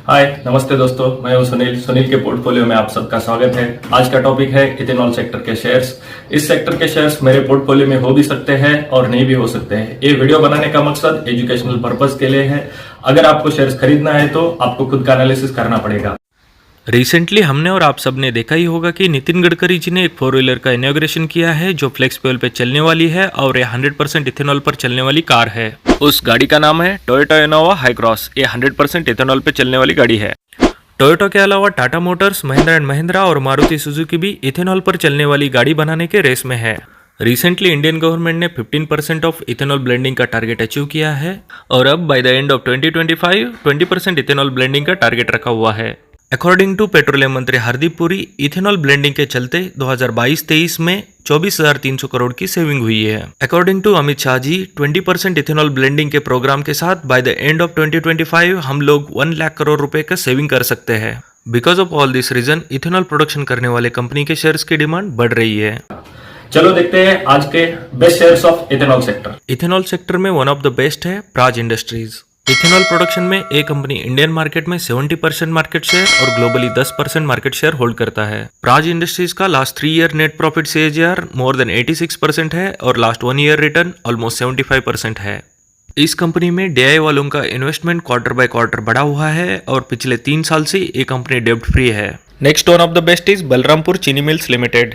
हाय नमस्ते दोस्तों, मैं हूं सुनील के पोर्टफोलियो में आप सबका स्वागत है। आज का टॉपिक है इथेनॉल सेक्टर के शेयर्स। इस सेक्टर के शेयर्स मेरे पोर्टफोलियो में हो भी सकते हैं और नहीं भी हो सकते हैं। ये वीडियो बनाने का मकसद एजुकेशनल पर्पस के लिए है। अगर आपको शेयर्स खरीदना है तो आपको खुद का एनालिसिस करना पड़ेगा। रिसेंटली हमने और आप सबने देखा ही होगा कि नितिन गडकरी जी ने एक 4 व्हीलर का इनॉग्रेशन किया है जो फ्लेक्स फ्यूल पे चलने वाली है और ये 100% इथेनॉल पर चलने वाली कार है। उस गाड़ी का नाम है टोयोटा इनोवा हाई क्रॉस। ये 100% इथेनॉल पे चलने वाली गाड़ी है। टोयोटा के अलावा टाटा मोटर्स, महिंद्रा एंड महिंद्रा और मारुति सुजुकी भी इथेनॉल पर चलने वाली गाड़ी बनाने के रेस में है। रिसेंटली इंडियन गवर्नमेंट ने 15% ऑफ इथेनॉल ब्लेंडिंग का टारगेट अचीव किया है और अब by the end of 2025 20% ethanol blending का टारगेट रखा हुआ है। अकॉर्डिंग टू पेट्रोलियम मंत्री हरदीप पुरी, इथेनॉल ब्लेंडिंग के चलते 2022-23 में 24,300 करोड़ की सेविंग हुई है। According to Amit Shah ji, 20% ethanol blending के प्रोग्राम के साथ बाय द एंड ऑफ 2025 हम लोग 1 लाख करोड़ रुपए का सेविंग कर सकते हैं। Because of all this reason ethanol production करने वाले कंपनी के शेयर्स की डिमांड बढ़ रही है। चलो देखते हैं आज के best shares of ethanol sector. Ethanol sector में वन ऑफ द बेस्ट है प्राज इंडस्ट्रीज। इथेनॉल प्रोडक्शन में ये कंपनी इंडियन मार्केट में 70% मार्केट शेयर और ग्लोबली 10% मार्केट शेयर होल्ड करता है। प्राज इंडस्ट्रीज का last 3 year net profit CAGR more than 86% है और लास्ट 1 ईयर रिटर्न ऑलमोस्ट 75% है। इस कंपनी में DI वालों का इन्वेस्टमेंट क्वार्टर बाय क्वार्टर बढ़ा हुआ है और पिछले 3 साल से ये कंपनी डेब्ट फ्री है। Next one of the best is Balrampur Chini mills limited.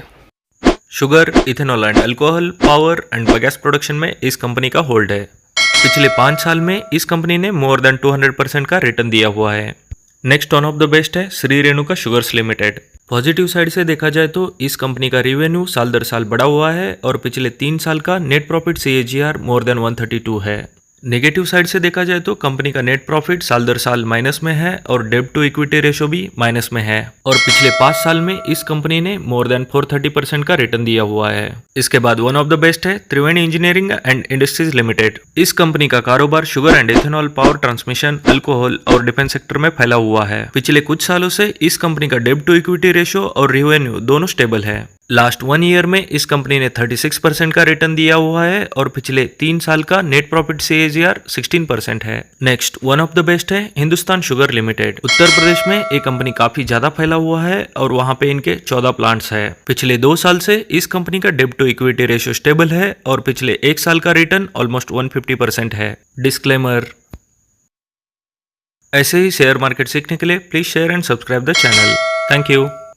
Sugar, ethanol and alcohol, power and biogas production में इस कंपनी का होल्ड है। पिछले 5 साल में इस कंपनी ने मोर देन 200% का रिटर्न दिया हुआ है। Next one of the best है Shri Renuka sugars limited. Positive side से देखा जाए तो इस कंपनी का रेवेन्यू साल दर साल बढ़ा हुआ है और पिछले 3 साल का net profit CAGR more than 132 है। नेगेटिव साइड से देखा जाए तो कंपनी का नेट प्रॉफिट साल दर साल माइनस में है और डेब्ट टू इक्विटी रेशो भी माइनस में है और पिछले 5 साल में इस कंपनी ने मोर देन 430% का रिटर्न दिया हुआ है। इसके बाद वन ऑफ द बेस्ट है त्रिवेणी इंजीनियरिंग एंड इंडस्ट्रीज लिमिटेड। इस कंपनी का कारोबार sugar and ethanol, power transmission, alcohol और डिफेंस सेक्टर में फैला हुआ है। पिछले कुछ सालों से इस कंपनी का डेब्ट टू इक्विटी रेशो और रेवेन्यू दोनों स्टेबल है। लास्ट 1 ईयर में इस कंपनी ने 36% का रिटर्न दिया हुआ है और पिछले 3 साल का नेट प्रॉफिट CAGR 16% है। Next one of the best है हिंदुस्तान शुगर लिमिटेड। उत्तर प्रदेश में ये कंपनी काफी ज्यादा फैला हुआ है और वहां पे इनके 14 प्लांट्स है। पिछले 2 साल से इस कंपनी का डेब्ट टू इक्विटी रेशियो स्टेबल है और पिछले 1 साल का रिटर्न ऑलमोस्ट 150% है। डिस्क्लेमर, ऐसे ही शेयर मार्केट सीखने के लिए please share and subscribe the channel. Thank you.